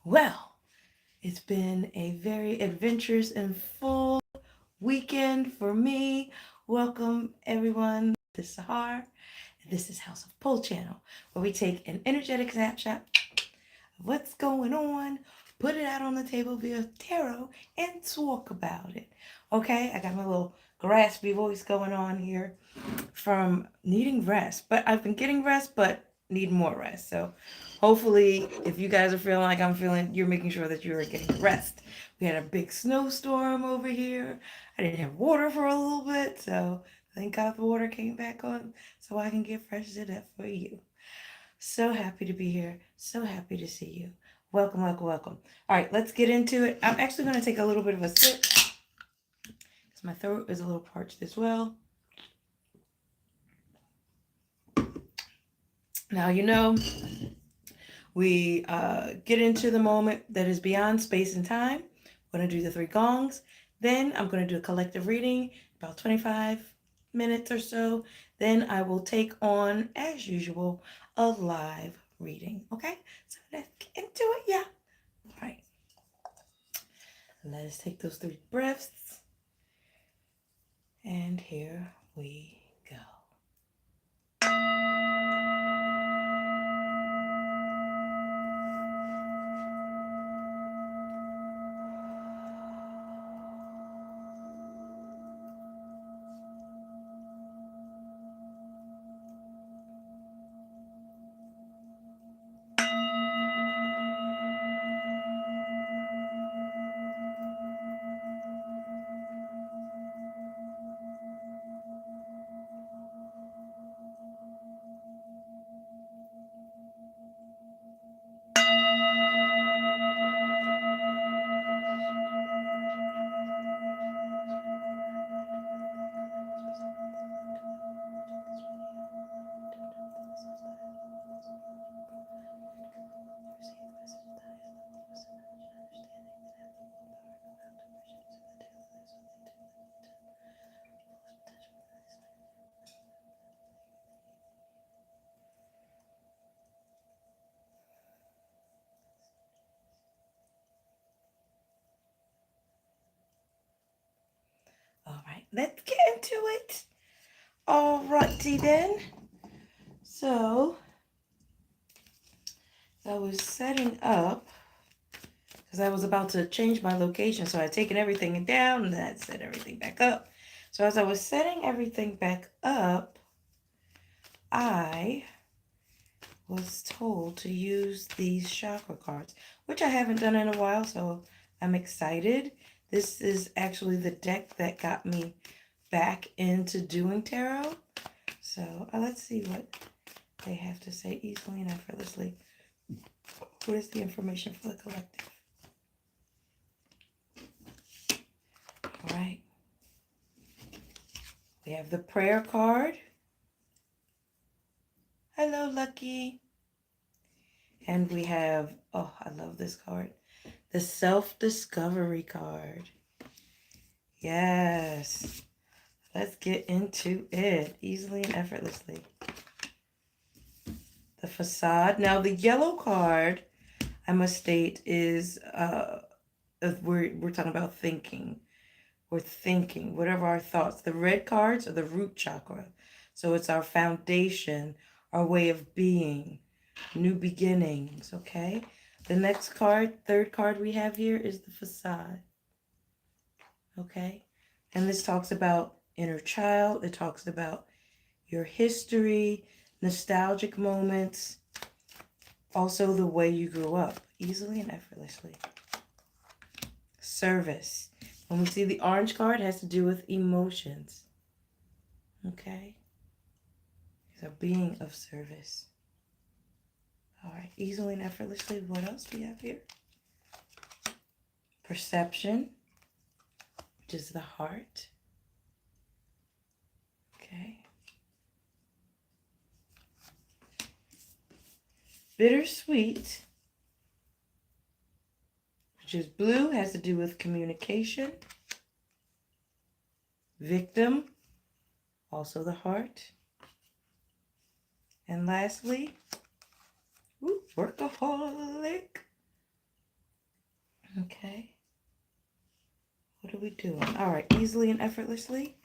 Well, it's been a very adventurous and full weekend for me. Welcome, everyone. This is Sahar, and this is House of Pull Channel, where we take an energetic snapshot of what's going on, put it out on the table via tarot, and talk about it. Okay, I got my little graspy voice going on here from needing rest, but I've been getting rest, but need more rest. So hopefully, if you guys are feeling like I'm feeling, you're making sure that you are getting rest. We had a big snowstorm over here. I didn't have water for a little bit, so thank God the water came back on so I can get fresh to death for you. So happy to be here. So happy to see you. Welcome, welcome, welcome. All right, let's get into it. I'm actually going to take a little bit of a sip because my throat is a little parched as well. Now, we get into the moment that is beyond space and time. I'm going to do the three gongs. Then I'm going to do a collective reading, about 25 minutes or so. Then I will take on, as usual, a live reading. Okay? So let's get into it. Yeah. All right. Let us take those 3 breaths. And here we go. All right, let's get into it. All righty then. So, I was setting up because I was about to change my location. So I had taken everything down and then I set everything back up. So as I was setting everything back up, I was told to use these chakra cards, which I haven't done in a while, so I'm excited. This is actually the deck that got me back into doing tarot. So let's see what they have to say easily and effortlessly. What is the information for the collective? All right. We have the prayer card. Hello, Lucky. And we have, oh, I love this card. The self-discovery card. Yes. Let's get into it easily and effortlessly. The facade. Now, the yellow card, I must state, is we're talking about thinking. We're thinking, whatever our thoughts. The red cards are the root chakra. So it's our foundation, our way of being, new beginnings, okay? The next card, third card we have here is the facade, okay? And this talks about inner child. It talks about your history, nostalgic moments, also the way you grew up, easily and effortlessly. Service. When we see the orange card, it has to do with emotions. Okay? It's a being of service. All right, easily and effortlessly. What else do we have here? Perception, which is the heart. Okay. Bittersweet, which is blue, has to do with communication. Victim, also the heart. And lastly, workaholic, Okay. What are we doing? All right. Easily and effortlessly.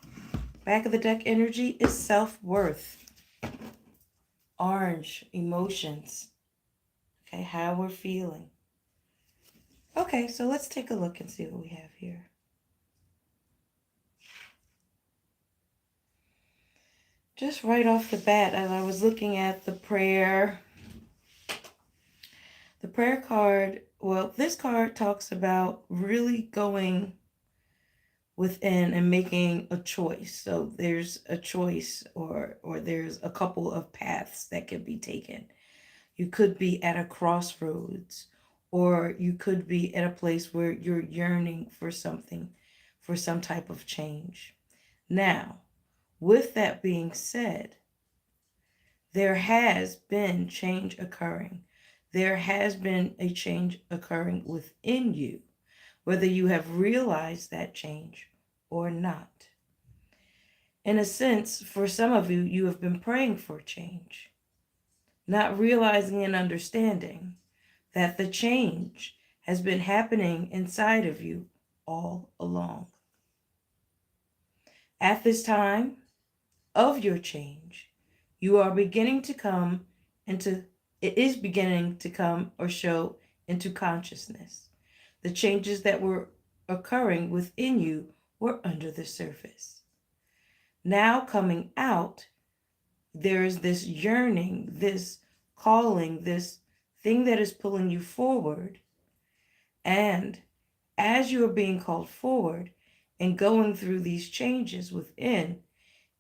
Back of the deck energy is self-worth. Orange, emotions. Okay, how we're feeling. Okay, so let's take a look and see what we have here. Just right off the bat, as I was looking at the prayer card, well, this card talks about really going within and making a choice. So there's a choice or there's a couple of paths that could be taken. You could be at a crossroads, or you could be at a place where you're yearning for something, for some type of change. Now, with that being said, there has been change occurring. There has been a change occurring within you, whether you have realized that change or not. In a sense, for some of you, you have been praying for change, not realizing and understanding that the change has been happening inside of you all along. At this time of your change, you are beginning to come into, it is beginning to come or show into consciousness. The changes that were occurring within you were under the surface. Now coming out, there is this yearning, this calling, this thing that is pulling you forward. And as you are being called forward and going through these changes within,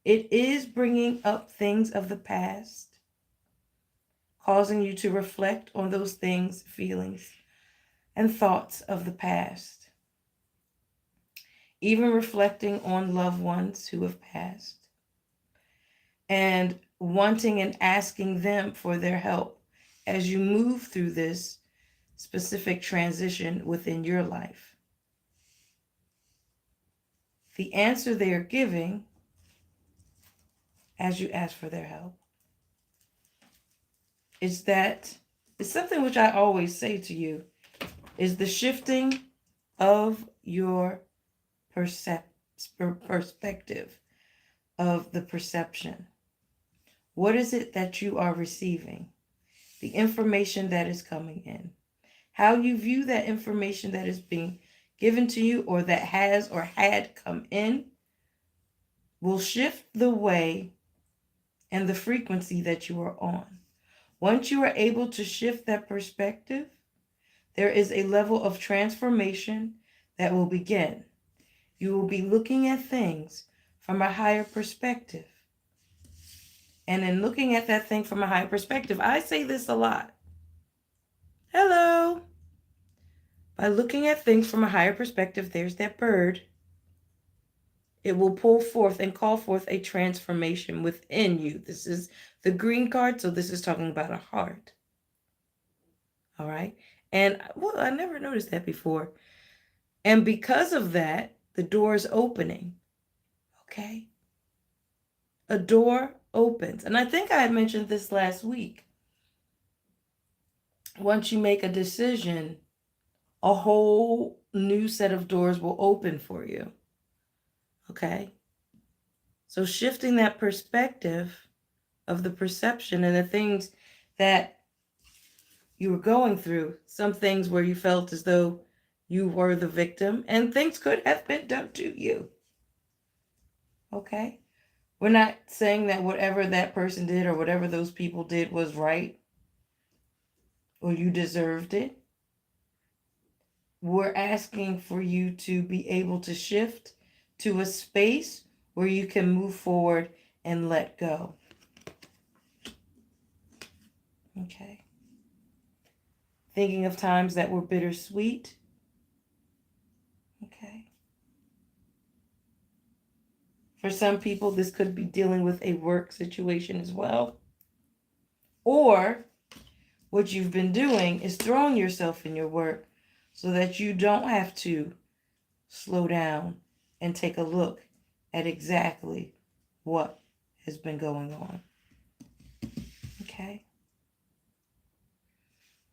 it is bringing up things of the past, causing you to reflect on those things, feelings, and thoughts of the past. Even reflecting on loved ones who have passed and wanting and asking them for their help as you move through this specific transition within your life. The answer they are giving as you ask for their help is that it's something which I always say to you, is the shifting of your perspective, of the perception. What is it that you are receiving? The information that is coming in. How you view that information that is being given to you or that has or had come in will shift the way and the frequency that you are on. Once you are able to shift that perspective, there is a level of transformation that will begin. You will be looking at things from a higher perspective. And in looking at that thing from a higher perspective, I say this a lot. Hello. By looking at things from a higher perspective, there's that bird. It will pull forth and call forth a transformation within you. This is the green card, so this is talking about a heart. All right. And well, I never noticed that before. And because of that, the door is opening. Okay. A door opens. And I think I had mentioned this last week. Once you make a decision, a whole new set of doors will open for you. Okay. So shifting that perspective of the perception and the things that you were going through, some things where you felt as though you were the victim and things could have been done to you. Okay? We're not saying that whatever that person did or whatever those people did was right or you deserved it. We're asking for you to be able to shift to a space where you can move forward and let go. Okay. Thinking of times that were bittersweet. Okay. For some people, this could be dealing with a work situation as well. Or what you've been doing is throwing yourself in your work so that you don't have to slow down and take a look at exactly what has been going on. Okay.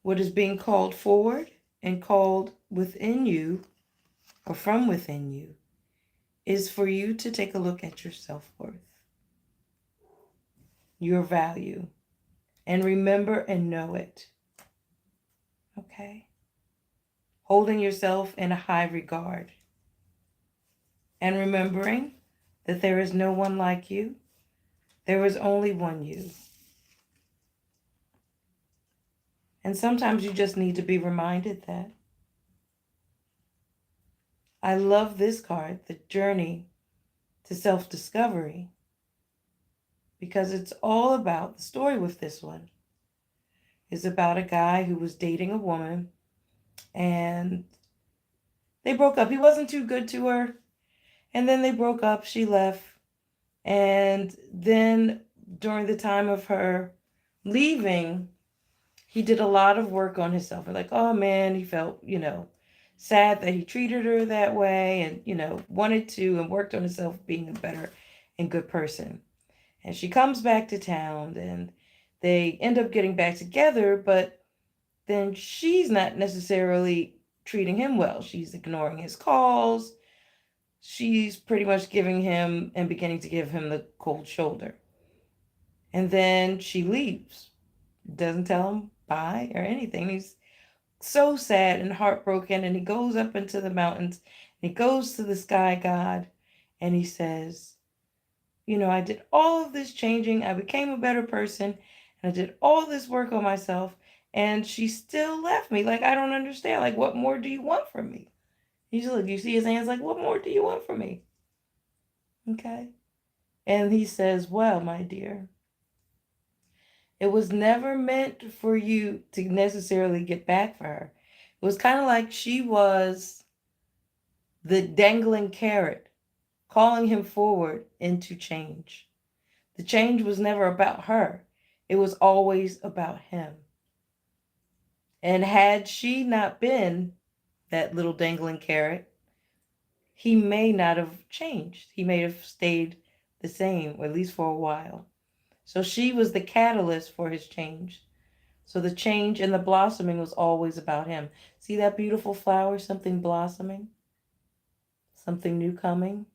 What is being called forward and called within you or from within you is for you to take a look at your self-worth, your value, and remember and know it. Okay? Holding yourself in a high regard and remembering that there is no one like you. There is only one you. And sometimes you just need to be reminded that. I love this card, the journey to self-discovery, because it's all about, the story with this one is about a guy who was dating a woman and they broke up. He wasn't too good to her. And then they broke up. She left. And then during the time of her leaving, he did a lot of work on himself. Like, oh man, he felt, sad that he treated her that way and, wanted to and worked on himself being a better and good person. And she comes back to town and they end up getting back together, but then she's not necessarily treating him well. She's ignoring his calls. She's pretty much giving him and beginning to give him the cold shoulder. And then she leaves, doesn't tell him bye or anything. He's so sad and heartbroken, and he goes up into the mountains and he goes to the sky god and he says, I did all of this changing. I became a better person and I did all this work on myself and she still left me. Like, I don't understand. Like, what more do you want from me? You see his hands like, what more do you want from me? Okay. And he says, well, my dear, it was never meant for you to necessarily get back for her. It was kind of like she was the dangling carrot, calling him forward into change. The change was never about her. It was always about him. And had she not been that little dangling carrot, he may not have changed. He may have stayed the same, or at least for a while. So she was the catalyst for his change. So the change and the blossoming was always about him. See that beautiful flower, something blossoming, something new coming?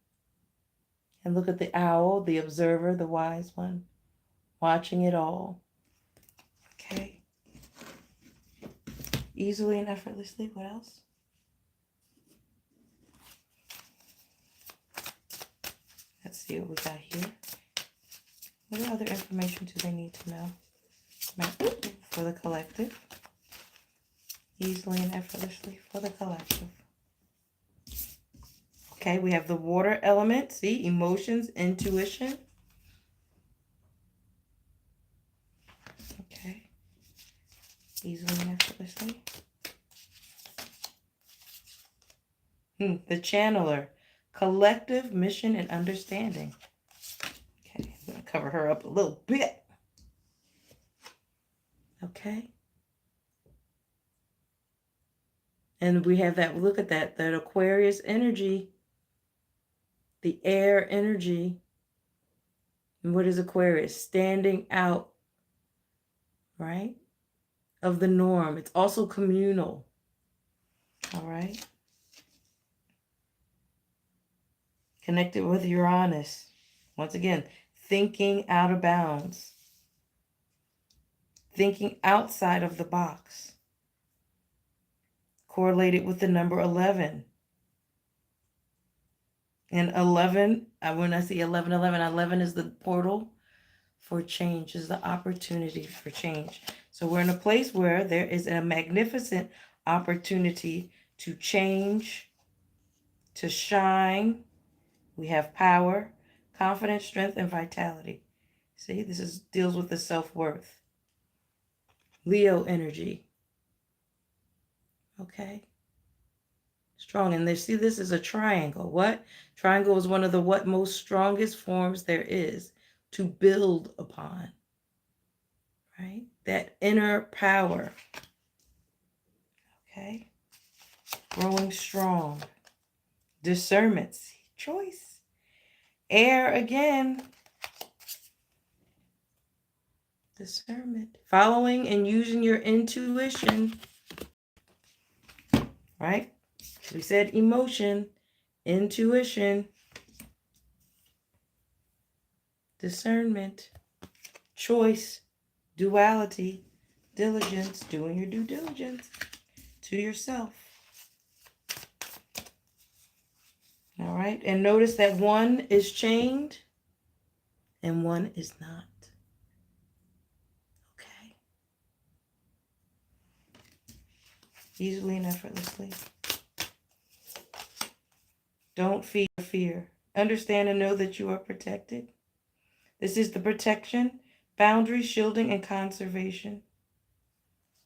And look at the owl, the observer, the wise one, watching it all. Okay. Easily and effortlessly. What else? Let's see what we got here. What other information do they need to know? For the collective. Easily and effortlessly for the collective. Okay, we have the water element. See, emotions, intuition. Okay. Easily and effortlessly. The channeler. Collective mission and understanding. Okay, I'm going to cover her up a little bit. Okay. And we have that, look at that Aquarius energy, the air energy. And what is Aquarius? Standing out, right, of the norm. It's also communal. All right. Connected with Uranus. Once again, thinking out of bounds. Thinking outside of the box. Correlated with the number 11. And 11, when I see 11, 11 is the portal for change, is the opportunity for change. So we're in a place where there is a magnificent opportunity to change, to shine. We have power, confidence, strength, and vitality. See, deals with the self-worth. Leo energy. Okay. Strong. And see, this is a triangle. What? Triangle is one of the most strongest forms there is to build upon. Right? That inner power. Okay. Growing strong. Discernment. Choice. Air again. Discernment. Following and using your intuition. right? We said emotion, intuition, discernment, choice, duality, diligence, doing your due diligence to yourself. All right, and notice that one is chained and one is not. Okay. Easily and effortlessly. Don't fear. Understand and know that you are protected. This is the protection, boundary, shielding, and conservation.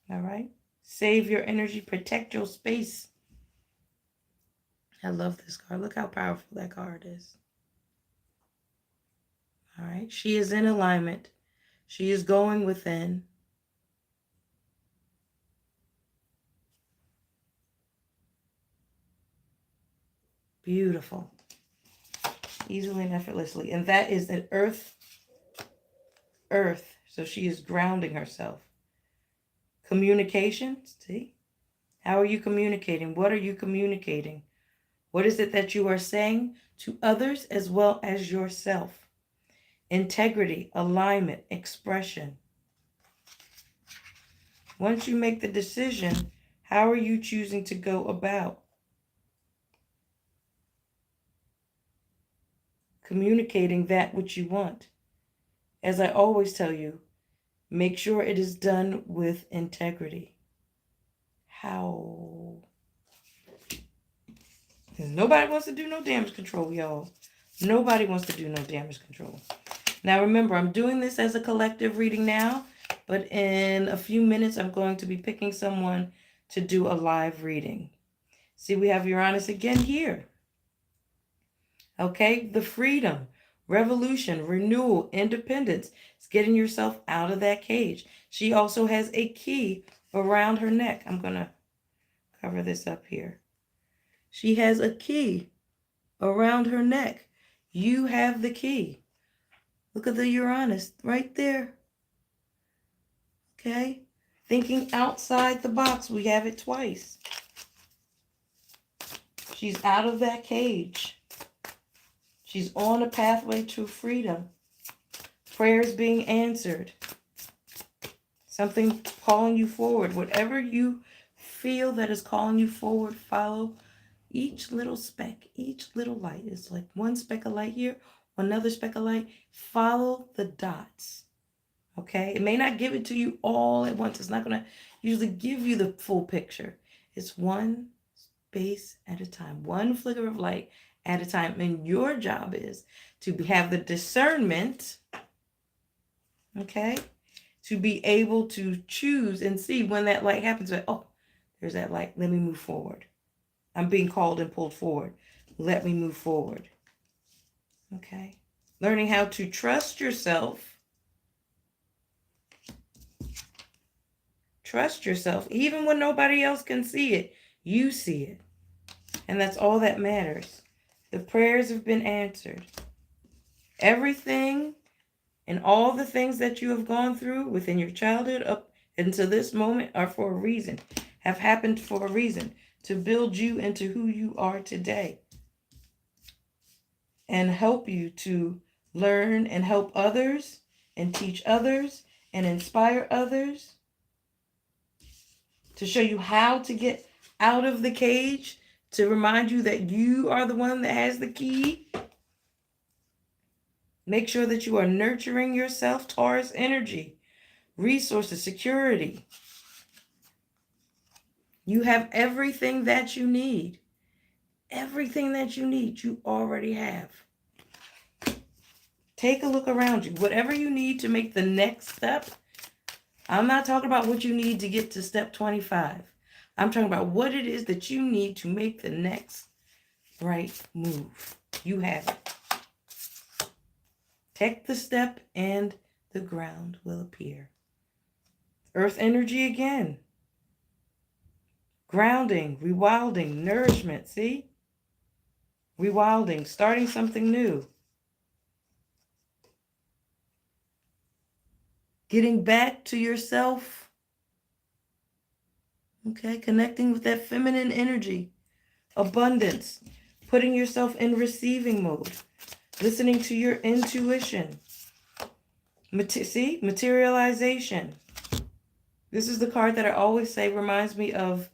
All right. Save your energy, protect your space. I love this card. Look how powerful that card is. All right. She is in alignment. She is going within. Beautiful. Easily and effortlessly. And that is an earth. So she is grounding herself. Communication. See? How are you communicating? What are you communicating? What is it that you are saying to others as well as yourself? Integrity, alignment, expression. Once you make the decision, how are you choosing to go about communicating that which you want? As I always tell you, make sure it is done with integrity. How? Nobody wants to do no damage control, y'all. Nobody wants to do no damage control. Now remember, I'm doing this as a collective reading now, but in a few minutes, I'm going to be picking someone to do a live reading. See, we have Uranus again here. Okay, the freedom, revolution, renewal, independence. It's getting yourself out of that cage. She also has a key around her neck. I'm going to cover this up here. She has a key around her neck. You have the key. Look at the Uranus right there. Okay? Thinking outside the box. We have it twice. She's out of that cage. She's on a pathway to freedom. Prayers being answered. Something calling you forward. Whatever you feel that is calling you forward, follow each little speck, each little light. It's like one speck of light here, another speck of light. Follow the dots. Okay? It may not give it to you all at once. It's not going to usually give you the full picture. It's one space at a time, one flicker of light at a time. And your job is to have the discernment, okay, to be able to choose and see when that light happens. Like, oh, there's that light. Let me move forward. I'm being called and pulled forward. Let me move forward. Okay. Learning how to trust yourself. Trust yourself. Even when nobody else can see it, you see it. And that's all that matters. The prayers have been answered. Everything and all the things that you have gone through within your childhood up until this moment are for a reason, have happened for a reason, to build you into who you are today and help you to learn and help others and teach others and inspire others, to show you how to get out of the cage, to remind you that you are the one that has the key. Make sure that you are nurturing yourself, Taurus energy, resources, security. You have everything that you need. Everything that you need, you already have. Take a look around you. Whatever you need to make the next step, I'm not talking about what you need to get to step 25. I'm talking about what it is that you need to make the next right move. You have it. Take the step and the ground will appear. Earth energy again. Grounding, rewilding, nourishment, see? Rewilding, starting something new. Getting back to yourself. Okay, connecting with that feminine energy, abundance, putting yourself in receiving mode, listening to your intuition. See, materialization. This is the card that I always say reminds me of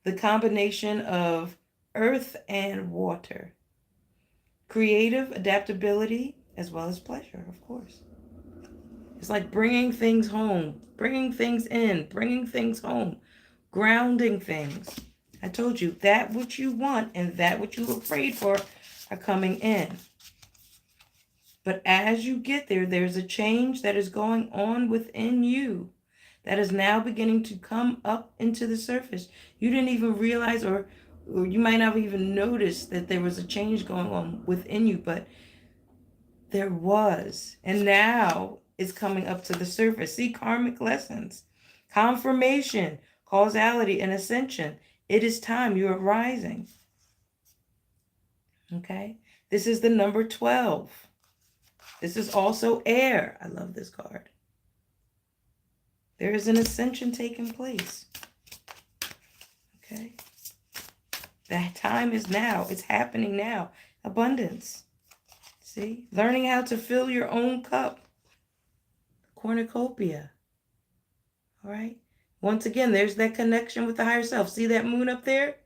the combination of earth and water. Creative adaptability as well as pleasure, of course. It's like bringing things home, bringing things in, bringing things home, grounding things. I told you that which you want and that which you were prayed for are coming in. But as you get there, there's a change that is going on within you that is now beginning to come up into the surface. You didn't even realize, or you might not even notice that there was a change going on within you, but there was. And now it's coming up to the surface. See, karmic lessons, confirmation, causality, and ascension. It is time. You are rising. Okay? This is the number 12. This is also air. I love this card. There is an ascension taking place. Okay? That time is now. It's happening now. Abundance. See? Learning how to fill your own cup. Cornucopia. All right? Once again, there's that connection with the higher self. See that moon up there?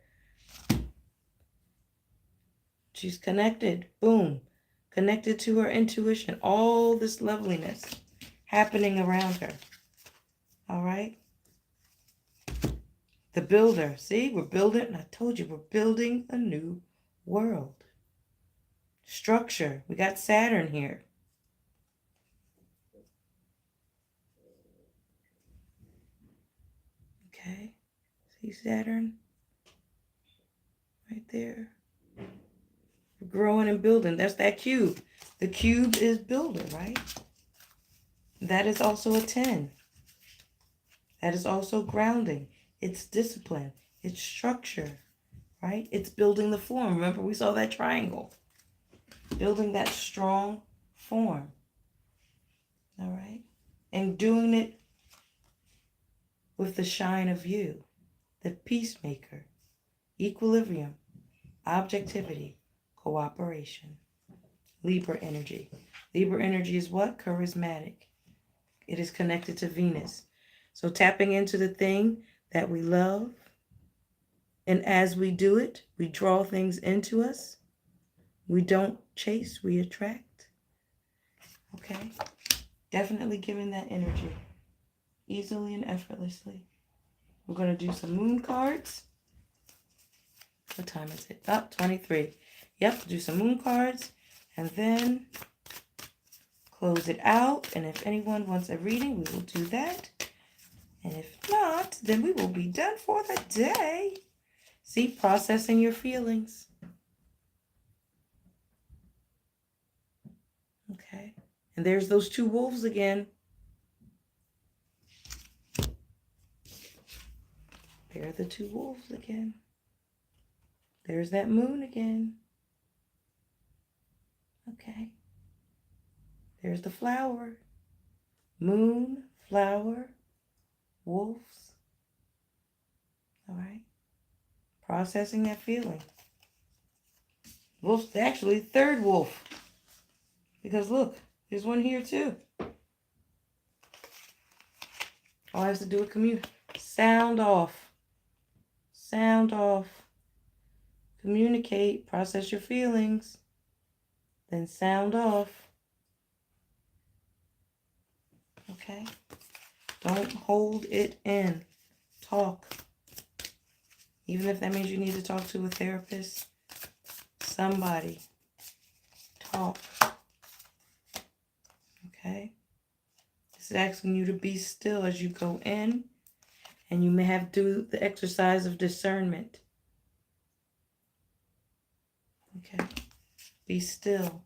She's connected. Boom. Connected to her intuition. All this loveliness happening around her. All right? The builder. See, we're building. I told you, we're building a new world. Structure. We got Saturn here. Okay. See Saturn? Right there. We're growing and building. That's that cube. The cube is builder, right? That is also a 10. That is also grounding. It's discipline. It's structure, right? It's building the form. Remember, we saw that triangle. Building that strong form. All right? And doing it with the shine of you, the peacemaker, equilibrium, objectivity, cooperation. Libra energy. Libra energy is what? Charismatic. It is connected to Venus. So tapping into the thing that we love. And as we do it, we draw things into us. We don't chase, we attract. Okay? Definitely giving that energy easily and effortlessly. We're going to do some moon cards. What time is it? Oh, 23. Yep, do some moon cards. And then close it out. And if anyone wants a reading, we will do that. And if not, then we will be done for the day. See, processing your feelings. Okay. And there's those two wolves again. There are the two wolves again. There's that moon again. Okay. There's the flower. Moon, flower, wolves. All right. Processing that feeling. Wolf's actually third wolf. Because look, there's one here too. All I have to do is communicate. Sound off. Sound off. Communicate. Process your feelings. Then sound off. Okay? Don't hold it in. Talk. Even if that means you need to talk to a therapist. Somebody. Talk. Okay? This is asking you to be still as you go in. And you may have to do the exercise of discernment. Okay? Be still.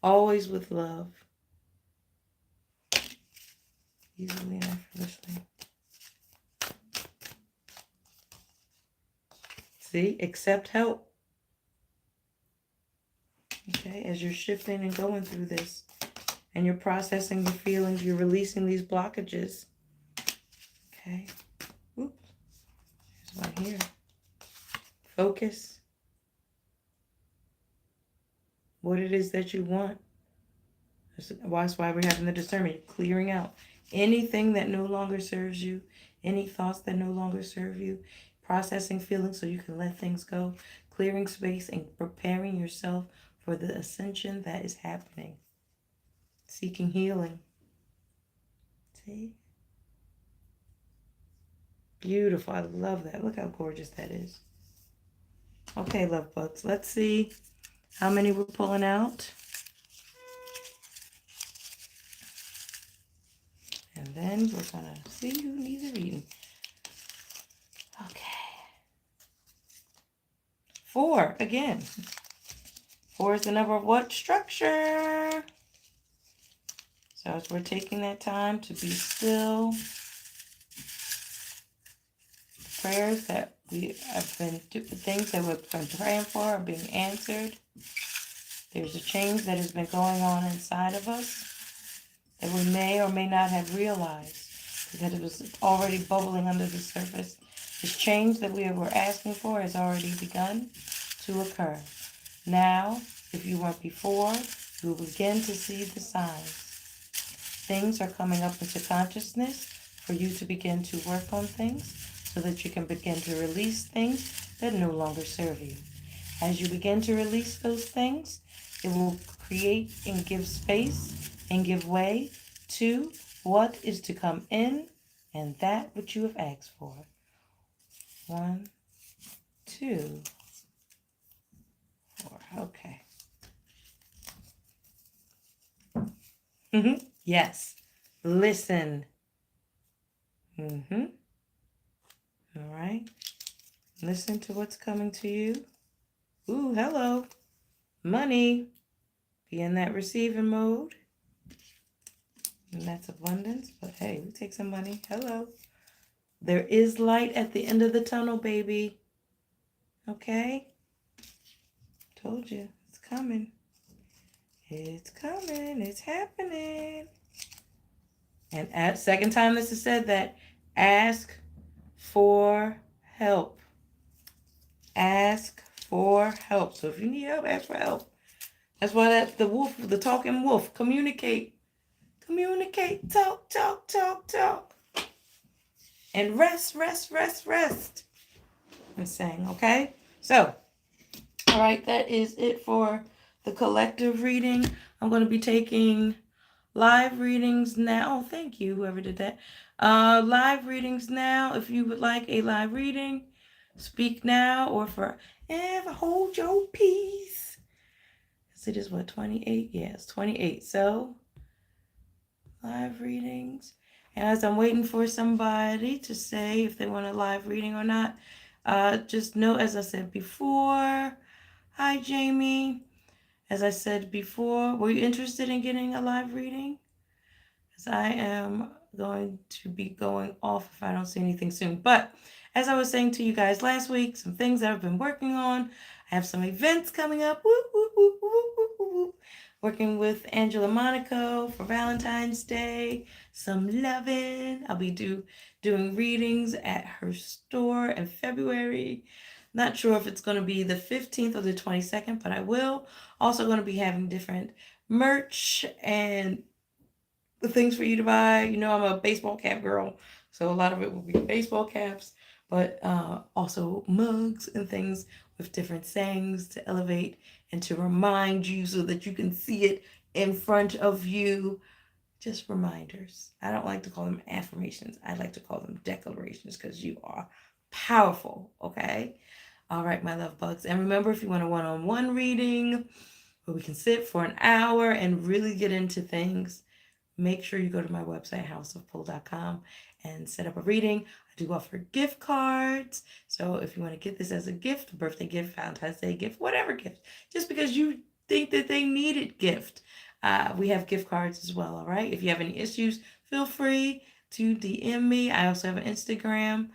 Always with love. Easily and effortlessly. See? Accept help. Okay? As you're shifting and going through this. And you're processing the feelings. You're releasing these blockages. Okay. Oops. There's one here. Focus. What it is that you want. That's why we're having the discernment. Clearing out anything that no longer serves you. Any thoughts that no longer serve you. Processing feelings so you can let things go. Clearing space and preparing yourself for the ascension that is happening. Seeking healing. See? Beautiful. I love that. Look how gorgeous that is. Okay, love bugs. Let's see how many we're pulling out. And then we're going to see who needs a reading. Okay. 4 again. 4 is the number of what? Structure. So as we're taking that time to be still, prayers that we have been, the things that we've been praying for are being answered. There's a change that has been going on inside of us that we may or may not have realized that it was already bubbling under the surface. This change that we were asking for has already begun to occur. Now, if you weren't before, you will begin to see the signs. Things are coming up into consciousness for you to begin to work on things so that you can begin to release things that no longer serve you. As you begin to release those things, it will create and give space and give way to what is to come in and that which you have asked for. 1, 2, 4. Okay. Yes. Listen. All right. Listen to what's coming to you. Ooh, hello. Money. Be in that receiving mode. And that's abundance. But hey, we take some money. Hello. There is light at the end of the tunnel, baby. Okay? Told you. It's coming. It's coming. It's happening. And at second time this is said that ask for help. Ask for help. So if you need help, ask for help. That's why the wolf, the talking wolf, communicate. Communicate. Talk, talk, talk, talk. And rest, rest, rest, rest. I'm saying, okay? So, all right, that is it for the collective reading. I'm going to be taking live readings now. Oh, thank you, whoever did that. Live readings now. If you would like a live reading, speak now or forever hold your peace. It is what, 28? Yes, 28. So, live readings. And as I'm waiting for somebody to say if they want a live reading or not, just know, as I said before, hi, Jamie. As I said before, were you interested in getting a live reading? Because I am going to be going off if I don't see anything soon. But as I was saying to you guys last week, some things that I've been working on. I have some events coming up. Woo, woo, woo, woo, woo, woo, woo. Working with Angela Monaco for Valentine's Day. Some loving. I'll be doing readings at her store in February. Not sure if it's going to be the 15th or the 22nd, but I will. Also going to be having different merch and the things for you to buy. You know, I'm a baseball cap girl, so a lot of it will be baseball caps, but also mugs and things with different sayings to elevate and to remind you so that you can see it in front of you. Just reminders. I don't like to call them affirmations. I like to call them declarations because you are powerful, okay? All right, my love bugs. And remember, if you want a one-on-one reading where we can sit for an hour and really get into things, make sure you go to my website, houseofpull.com, and set up a reading. I do offer gift cards. So if you want to get this as a gift, birthday gift, Valentine's Day gift, whatever gift, just because you think that they needed gift, we have gift cards as well, all right? If you have any issues, feel free to DM me. I also have an Instagram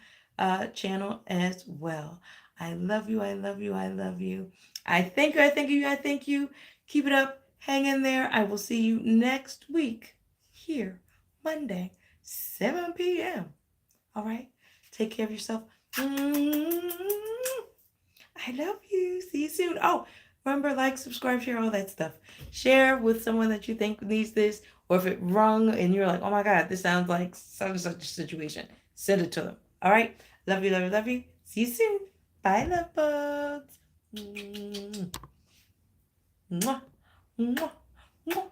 channel as well. I love you, I love you, I love you. I thank you, I thank you, I thank you. Keep it up, hang in there. I will see you next week here, Monday, 7 p.m. All right? Take care of yourself. I love you. See you soon. Oh, remember, like, subscribe, share, all that stuff. Share with someone that you think needs this, or if it rung and you're like, oh my God, this sounds like such and such a situation, send it to them. All right? Love you, love you, love you. See you soon. Bye, love bugs. Mwah, mwah, mwah, mwah.